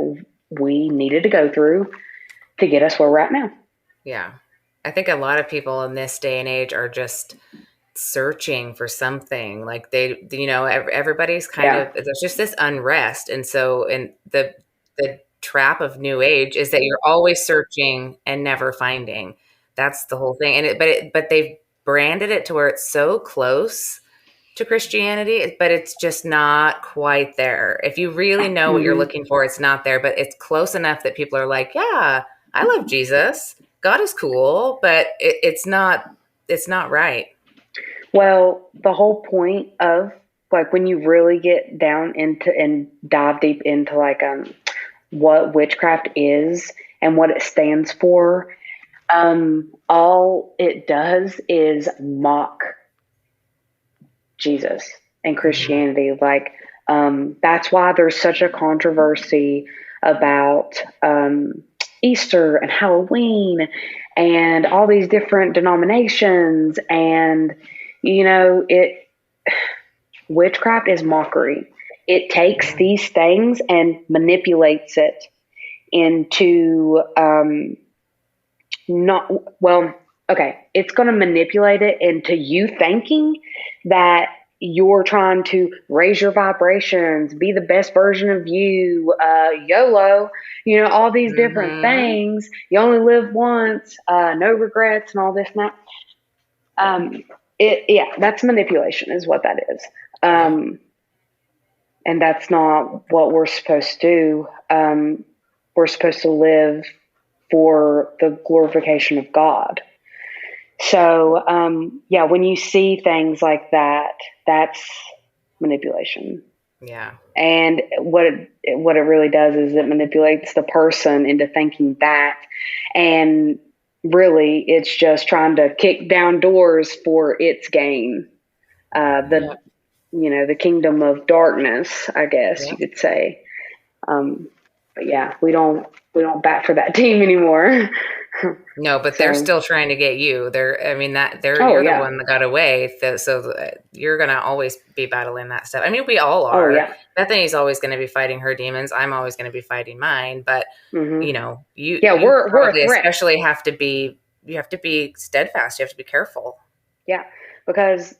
we needed to go through to get us where we're at now. Yeah. I think a lot of people in this day and age are just searching for something. Like everybody's kind of, there's just this unrest. And so, and the trap of new age is that you're always searching and never finding. That's the whole thing. And but they've branded it to where it's so close to Christianity, but it's just not quite there. If you really know what you're looking for, it's not there, but it's close enough that people are like, yeah, I love Jesus. God is cool, but it's not right. Well, the whole point of like when you really get down into and dive deep into like what witchcraft is and what it stands for, all it does is mock Jesus and Christianity. Like that's why there's such a controversy about Easter and Halloween and all these different denominations. And you know, witchcraft is mockery. It takes these things and manipulates it into it's going to manipulate it into you thinking that you're trying to raise your vibrations, be the best version of you, YOLO, you know, all these different things. You only live once, no regrets and all this and that. That's manipulation is what that is. And that's not what we're supposed to do. We're supposed to live for the glorification of God. So, when you see things like that, that's manipulation. Yeah. And what it really does is it manipulates the person into thinking that, and really it's just trying to kick down doors for its gain. The kingdom of darkness, I guess you could say. But yeah, we don't bat for that team anymore. No, but they're still trying to get you. You're the one that got away. So you're going to always be battling that stuff. I mean, we all are. Oh, yeah. Bethany's always going to be fighting her demons. I'm always going to be fighting mine. But you we're a threat. Especially you have to be steadfast. You have to be careful. Yeah. Because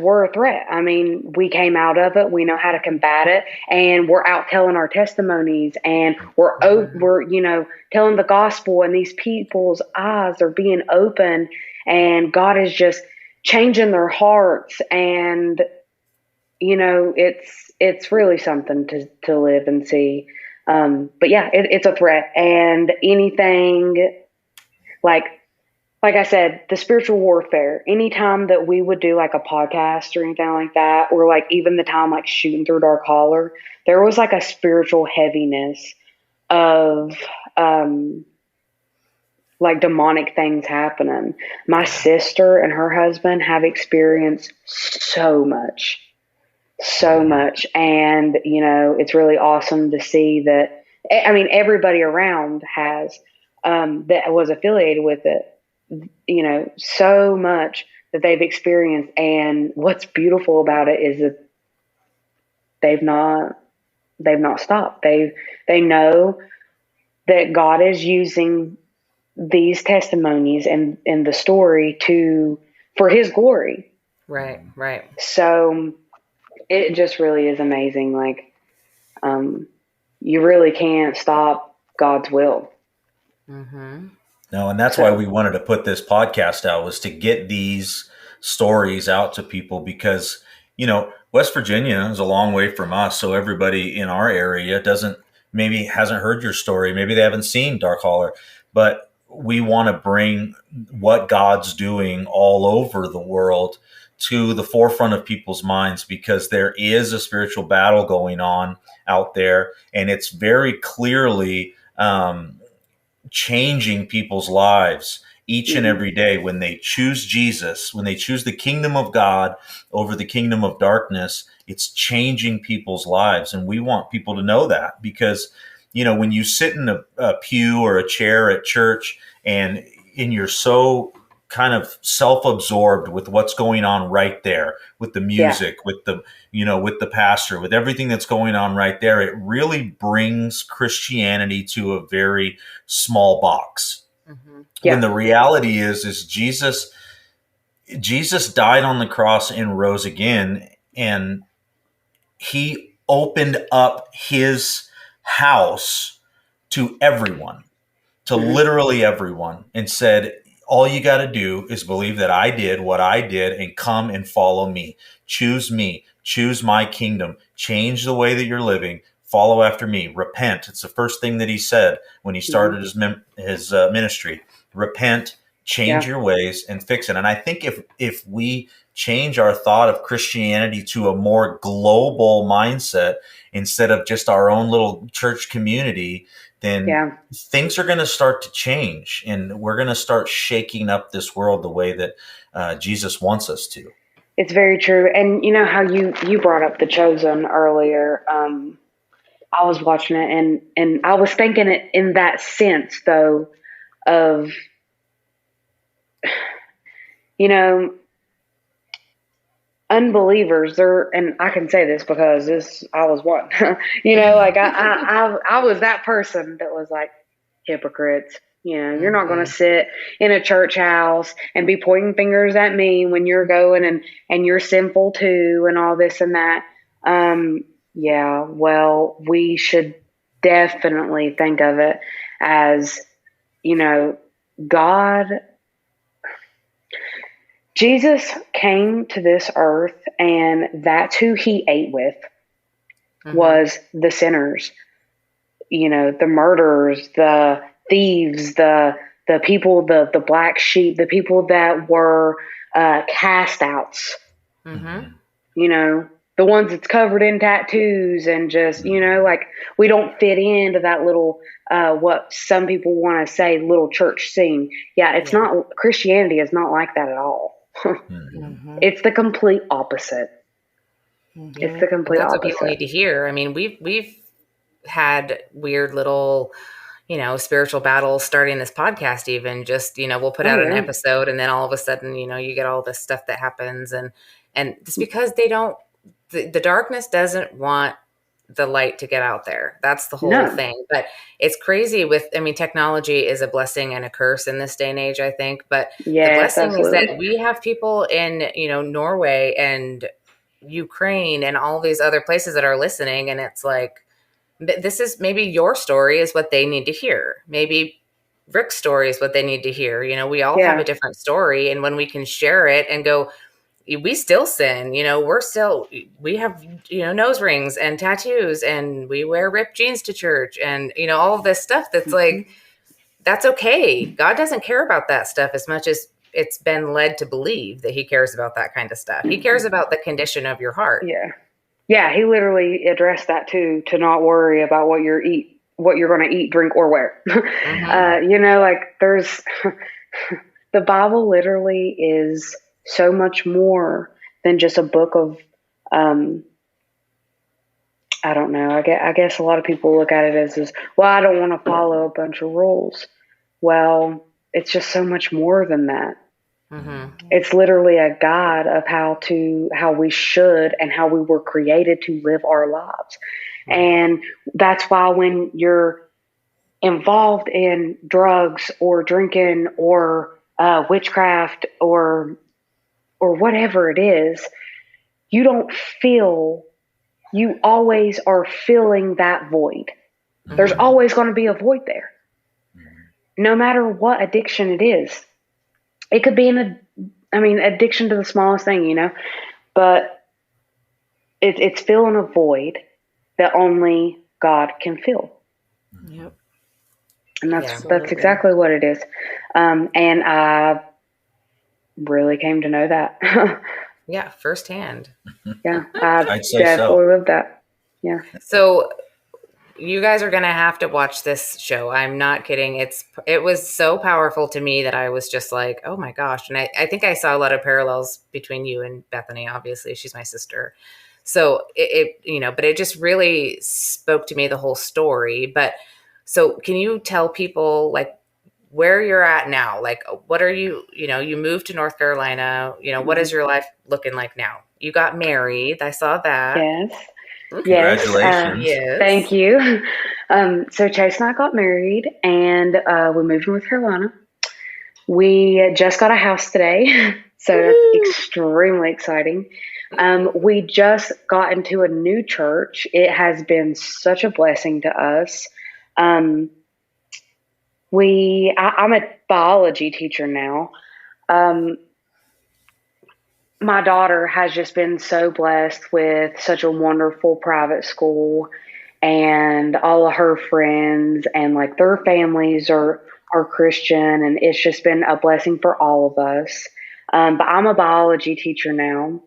we're a threat. I mean, we came out of it. We know how to combat it, and we're out telling our testimonies, and we're telling the gospel, and these people's eyes are being open, and God is just changing their hearts, and it's it's really something to live and see. But yeah, it's a threat, and anything like I said, the spiritual warfare. Anytime that we would do like a podcast or anything like that, or like even the time like shooting through Dark Holler, there was like a spiritual heaviness of like demonic things happening. My sister and her husband have experienced so much. And, you know, it's really awesome to see that. I mean, everybody around has, that was affiliated with it, you know, so much that they've experienced. And what's beautiful about it is that they've not stopped. They know that God is using these testimonies and the story for his glory. Right. So it just really is amazing. Like, you really can't stop God's will. Mm-hmm. No, and that's why we wanted to put this podcast out, was to get these stories out to people, because, you know, West Virginia is a long way from us. So everybody in our area hasn't heard your story. Maybe they haven't seen Dark Holler, but we want to bring what God's doing all over the world to the forefront of people's minds, because there is a spiritual battle going on out there, and it's very clearly changing people's lives each and every day when they choose Jesus, when they choose the kingdom of God over the kingdom of darkness. It's changing people's lives, and we want people to know that, because, you know, when you sit in a pew or a chair at church and you're so kind of self-absorbed with what's going on right there, with the music, with the, you know, with the pastor, with everything that's going on right there, it really brings Christianity to a very small box. Mm-hmm. Yeah. When the reality is Jesus died on the cross and rose again, and he opened up his house to everyone, to literally everyone, and said, all you got to do is believe that I did what I did and come and follow me. Choose my kingdom, change the way that you're living, follow after me, repent. It's the first thing that he said when he started his ministry. Repent, change your ways, and fix it. And I think if we change our thought of Christianity to a more global mindset instead of just our own little church community, then things are going to start to change, and we're going to start shaking up this world the way that Jesus wants us to. It's very true. And you know how you brought up The Chosen earlier. I was watching it, and I was thinking it in that sense, though, of, you know, unbelievers. And I can say this because I was one. You know, like I was that person that was like, hypocrites. You know, you're not going to sit in a church house and be pointing fingers at me when you're going and you're sinful too, and all this and that. Yeah, well, we should definitely think of it as, you know, Jesus came to this earth, and that's who he ate with, was the sinners, you know, the murderers, the thieves, the people, the black sheep, the people that were cast outs, you know, the ones that's covered in tattoos and just, you know, like, we don't fit into that little, what some people want to say, little church scene. Yeah, it's not, Christianity is not like that at all. It's the complete opposite. It's the complete That's opposite. what people need to hear. I mean, we've had weird little, you know, spiritual battles starting this podcast. Even just, you know, we'll put out an episode, and then all of a sudden, you know, you get all this stuff that happens, and it's because they don't. The darkness doesn't want the light to get out there. That's the whole thing. But it's crazy technology is a blessing and a curse in this day and age, I think. But the blessing is that we have people in, you know, Norway and Ukraine and all these other places that are listening. And it's like, this is maybe your story is what they need to hear. Maybe Rick's story is what they need to hear. You know, we all have a different story. And when we can share it and go, we still sin, we have, nose rings and tattoos, and we wear ripped jeans to church, and, all of this stuff that's like, that's okay. God doesn't care about that stuff as much as it's been led to believe that he cares about that kind of stuff. He cares about the condition of your heart. Yeah. Yeah. He literally addressed that too, to not worry about what you're going to eat, drink, or wear. There's the Bible literally is so much more than just a book of, I don't know. I guess a lot of people look at it as, well, I don't want to follow a bunch of rules. Well, it's just so much more than that. Mm-hmm. It's literally a guide of how we should and how we were created to live our lives. And that's why when you're involved in drugs or drinking or witchcraft or whatever it is, you always are filling that void. Mm-hmm. There's always going to be a void there. No matter what addiction it is. It could be addiction to the smallest thing, but it's filling a void that only God can fill. Yep. And that's exactly what it is. And I really came to know that. Yeah, firsthand. Yeah, I definitely lived that. Yeah. So you guys are going to have to watch this show. I'm not kidding. It was so powerful to me that I was just like, oh my gosh. And I think I saw a lot of parallels between you and Bethany. Obviously, she's my sister. So but it just really spoke to me, the whole story. But so can you tell people like where you're at now? Like, what are you moved to North Carolina, what is your life looking like now? You got married. I saw that. Yes. Congratulations. Yes. Thank you. So Chase and I got married, and we moved to North Carolina. We just got a house today, so that's extremely exciting. We just got into a new church. It has been such a blessing to us. I'm a biology teacher now. My daughter has just been so blessed with such a wonderful private school, and all of her friends and like their families are Christian, and it's just been a blessing for all of us. But I'm a biology teacher now,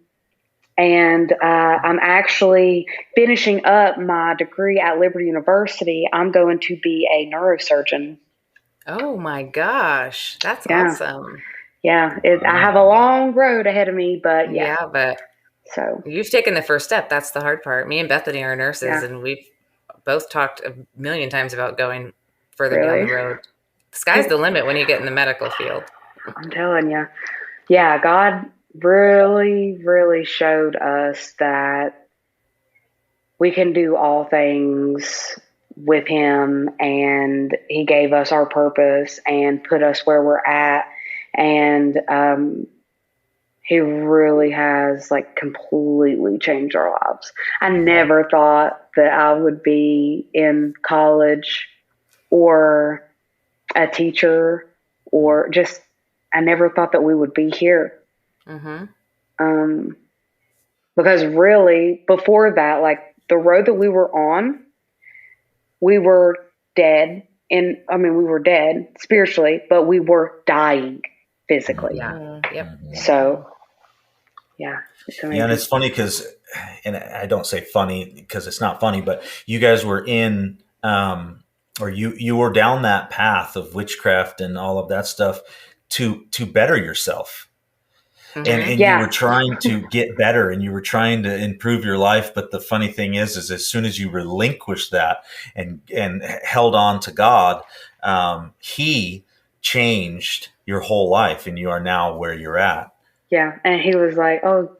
and I'm actually finishing up my degree at Liberty University. I'm going to be a neurosurgeon. Oh my gosh, that's awesome. Yeah, I have a long road ahead of me, but yeah. But so you've taken the first step. That's the hard part. Me and Bethany are nurses, and we've both talked a million times about going further down the road. The sky's the limit when you get in the medical field. I'm telling you. Yeah, God really, really showed us that we can do all things with Him, and He gave us our purpose and put us where we're at. And He really has like completely changed our lives. I never thought that I would be in college or a teacher, or just I never thought that we would be here. Mm-hmm. Because really before that, like the road that we were on, we were dead. We were dead spiritually, but we were dying physically. Yeah. Yep. So, yeah. And it's funny because, and I don't say funny because it's not funny, but you guys were in, or you were down that path of witchcraft and all of that stuff to better yourself. Mm-hmm. And you were trying to get better, and you were trying to improve your life. But the funny thing is as soon as you relinquished that and held on to God, He changed your whole life, and you are now where you're at. Yeah. And He was like, oh,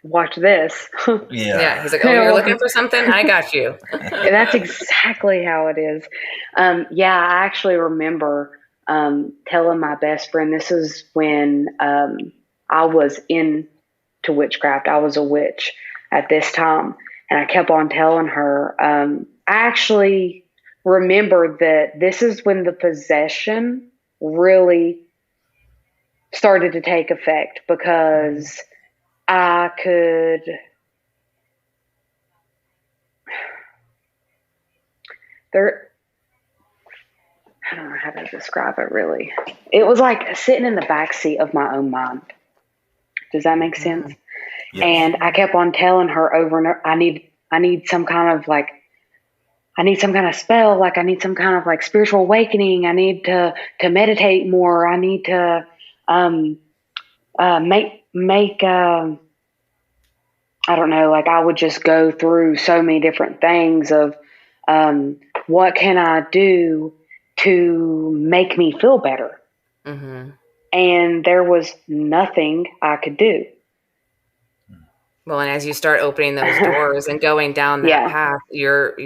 watch this. Yeah. He's like, oh, you're looking for something? I got you. That's exactly how it is. I actually remember telling my best friend, this is when I was into witchcraft. I was a witch at this time. And I kept on telling her, I actually remember that this is when the possession really started to take effect, because I could, there, I don't know how to describe it really. It was like sitting in the back seat of my own mind. Does that make sense? Yes. And I kept on telling her over and over, I need some kind of like, I need some kind of spell. Like I need some kind of like spiritual awakening. I need to meditate more. I need to, make, I don't know, like I would just go through so many different things of, what can I do to make me feel better? Mm-hmm. And there was nothing I could do. Well, and as you start opening those doors and going down that Yeah. path, you're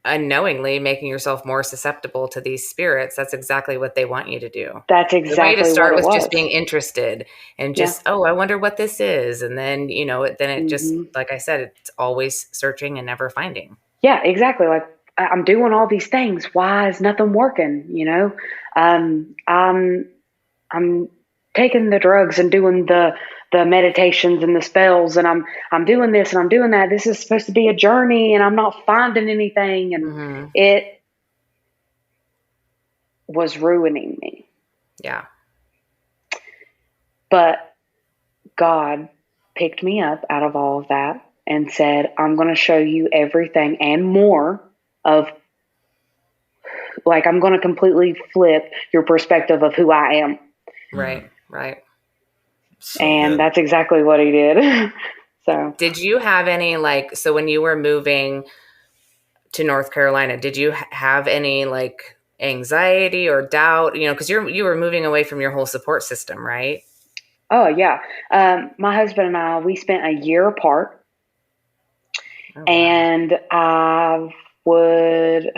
unknowingly making yourself more susceptible to these spirits. That's exactly what they want you to do. That's The way exactly to start what it was was. just being interested and just, oh, I wonder what this is. And then, then it just, like I said, it's always searching and never finding. Yeah, exactly. Like I'm doing all these things. Why is nothing working? I'm taking the drugs and doing the meditations and the spells, and I'm doing this and I'm doing that. This is supposed to be a journey, and I'm not finding anything, and it was ruining me. Yeah. But God picked me up out of all of that and said, I'm going to show you everything and more of, like, I'm going to completely flip your perspective of who I am. Right. So and good. that's exactly what he did. So did you have any, so when you were moving to North Carolina, did you have any anxiety or doubt, because you were moving away from your whole support system, right? Oh yeah. My husband and I, we spent a year apart. Oh, wow. And I would,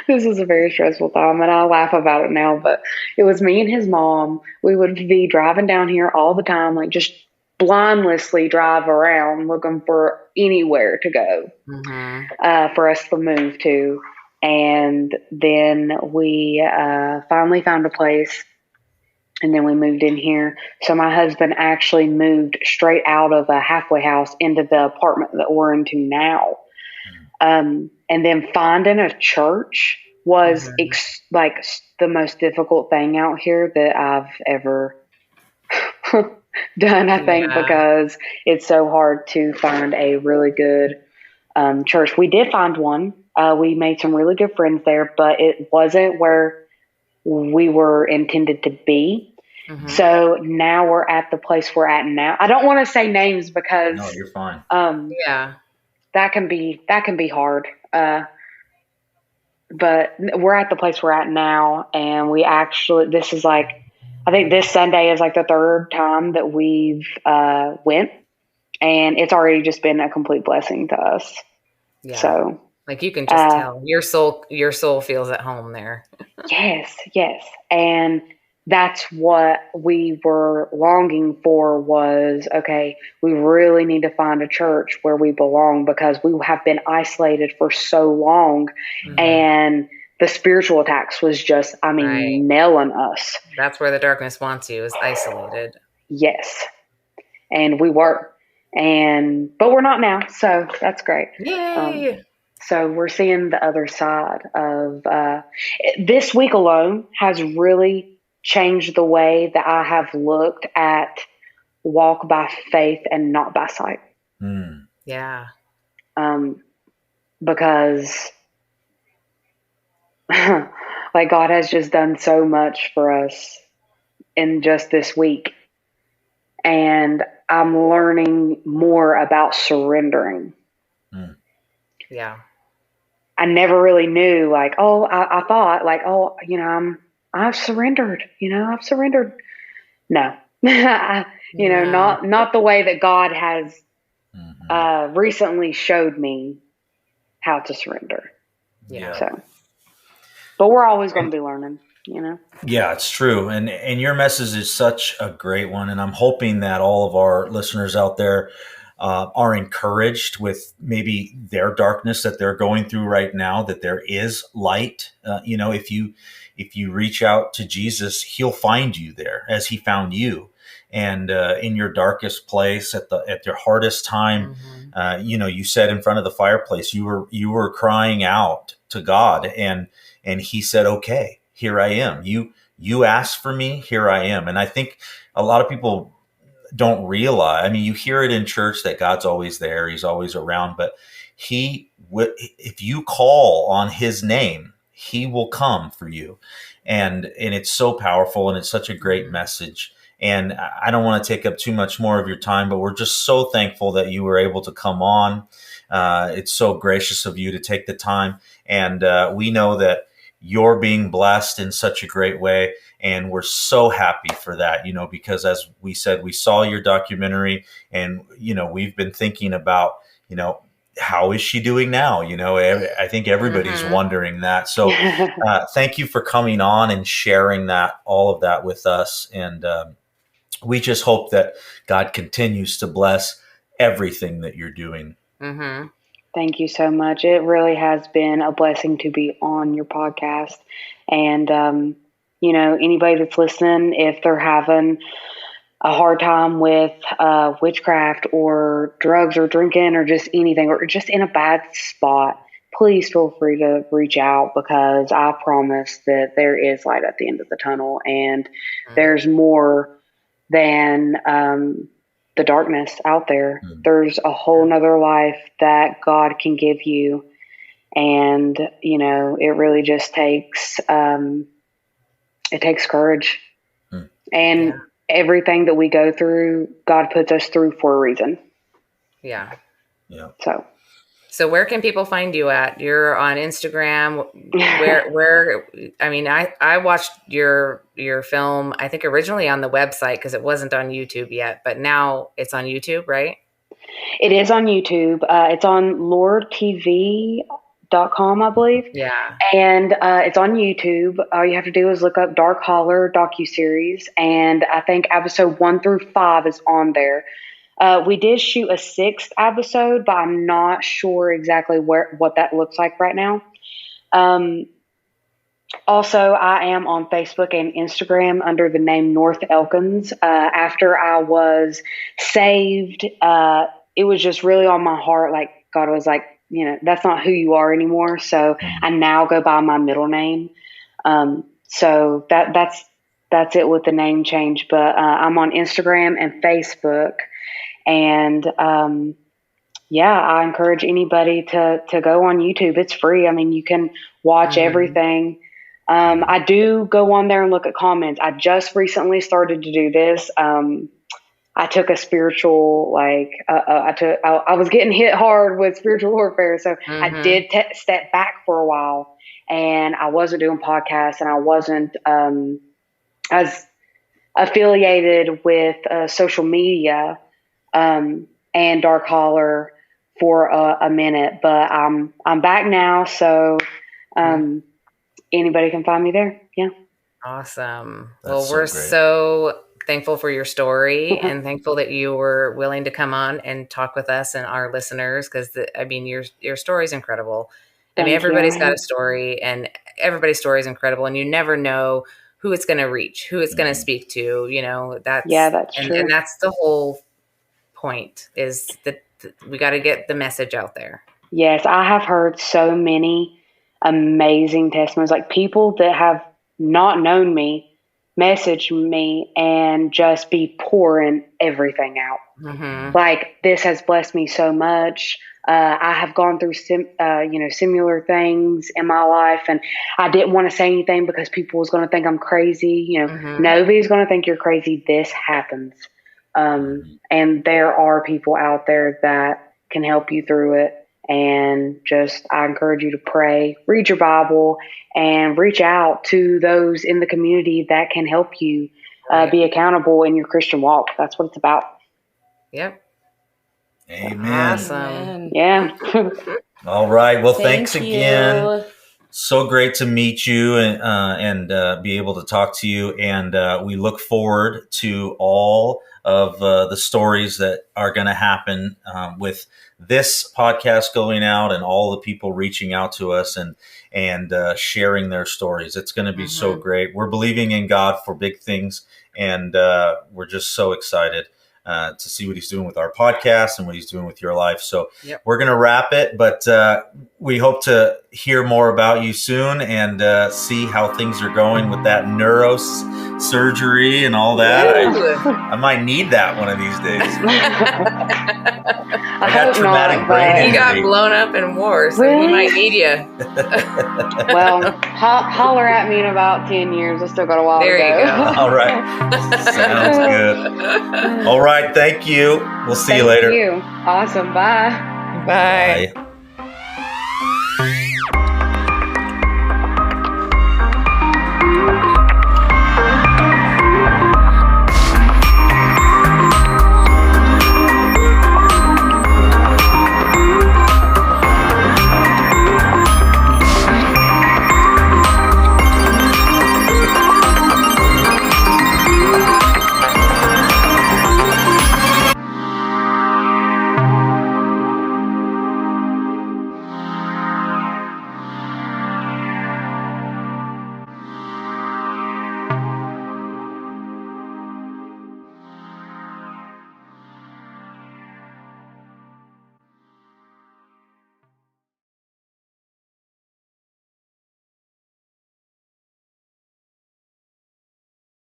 this was a very stressful time and I laugh about it now, but it was me and his mom. We would be driving down here all the time, like just blindlessly drive around looking for anywhere to go for us to move to. And then we finally found a place. And then we moved in here. So my husband actually moved straight out of a halfway house into the apartment that we're into now. And then finding a church was the most difficult thing out here that I've ever done, I think, because it's so hard to find a really good church. We did find one. We made some really good friends there, but it wasn't where we were intended to be. So now we're at the place we're at now. I don't want to say names because no, you're fine. That can be hard. But we're at the place we're at now, and we actually, this is I think this Sunday is the third time that we've went, and it's already just been a complete blessing to us. Yeah. So you can just tell your soul feels at home there. Yes. And that's what we were longing for was, okay, we really need to find a church where we belong because we have been isolated for so long. And the spiritual attacks was just, nailing us. That's where the darkness wants you, is isolated. Yes. And we were. But we're not now. So that's great. Yay. So we're seeing the other side of this week alone has really changed the way that I have looked at walk by faith and not by sight. Yeah. Because God has just done so much for us in just this week. And I'm learning more about surrendering. Yeah. I never really knew I thought I've surrendered, I've surrendered. No, not the way that God has recently showed me how to surrender. Yeah. So, but we're always going to be learning, Yeah, it's true. And your message is such a great one. And I'm hoping that all of our listeners out there are encouraged with maybe their darkness that they're going through right now, that there is light. If you reach out to Jesus, he'll find you there as he found you. and in your darkest place at your hardest time, you said in front of the fireplace, you were crying out to God, and he said, okay, here I am. You asked for me, here I am. And I think a lot of people don't realize, I mean, you hear it in church that God's always there, he's always around, but if you call on his name, he will come for you. And it's so powerful, and it's such a great message. And I don't want to take up too much more of your time, but we're just so thankful that you were able to come on. It's so gracious of you to take the time. And we know that you're being blessed in such a great way. And we're so happy for that, because as we said, we saw your documentary, and, we've been thinking about, how is she doing now? I think everybody's wondering that. So thank you for coming on and sharing all of that with us. And we just hope that God continues to bless everything that you're doing. Mm-hmm. Thank you so much. It really has been a blessing to be on your podcast. And, anybody that's listening, if they're having a hard time with witchcraft or drugs or drinking or just anything, or just in a bad spot, please feel free to reach out, because I promise that there is light at the end of the tunnel, and there's more than the darkness out there. There's a whole nother life that God can give you. And, it really just takes, it takes courage. And everything that we go through, God puts us through for a reason. Yeah. Yeah. So where can people find you at? You're on Instagram. Where? I mean, I watched your film, I think originally on the website, because it wasn't on YouTube yet, but now it's on YouTube, right? It is on YouTube. It's on LordTV.com, I believe. Yeah. And it's on YouTube. All you have to do is look up Dark Holler docuseries, and I think episode 1 through 5 is on there. We did shoot a 6th episode, but I'm not sure exactly what that looks like right now. Also, I am on Facebook and Instagram under the name North Elkins. After I was saved, it was just really on my heart. Like, God was like, that's not who you are anymore. So I now go by my middle name. So that's it with the name change. But I'm on Instagram and Facebook. And I encourage anybody to go on YouTube. It's free. I mean, you can watch everything. I do go on there and look at comments. I just recently started to do this. I took a spiritual, I was getting hit hard with spiritual warfare. So I did step back for a while, and I wasn't doing podcasts, and I wasn't as affiliated with social media and Dark Holler for a minute, but I'm back now. So anybody can find me there. Yeah. Awesome. That's we're so great. so thankful for your story and thankful that you were willing to come on and talk with us and our listeners, because your story is incredible. Everybody's got a story, and everybody's story is incredible, and you never know who it's going to reach, who it's going to speak to. That's true. And that's the whole point, is that we got to get the message out there. Yes, I have heard so many amazing testimonies, like people that have not known me message me and just be pouring everything out. Like, this has blessed me so much. I have gone through similar things in my life, and I didn't want to say anything because people was going to think I'm crazy. Nobody's going to think you're crazy. This happens. And there are people out there that can help you through it. And I encourage you to pray, read your Bible, and reach out to those in the community that can help you be accountable in your Christian walk. That's what it's about. Yep. Amen. Awesome. Yeah. All right. Well, thanks again. You. So great to meet you and be able to talk to you. And we look forward to all of the stories that are going to happen with this podcast going out and all the people reaching out to us and sharing their stories. It's going to be so great. We're believing in God for big things, and we're just so excited to see what he's doing with our podcast and what he's doing with your life. So we're going to wrap it, but we hope to hear more about you soon and see how things are going with that neurosurgery and all that. I might need that one of these days. I got traumatic brain injury. You got blown up in war, so we might need you. Well, holler at me in about 10 years. I still got a while to go. There you go. All right. Sounds good. All right. Thank you. We'll see you later. Thank you. Awesome. Bye. Bye. Bye.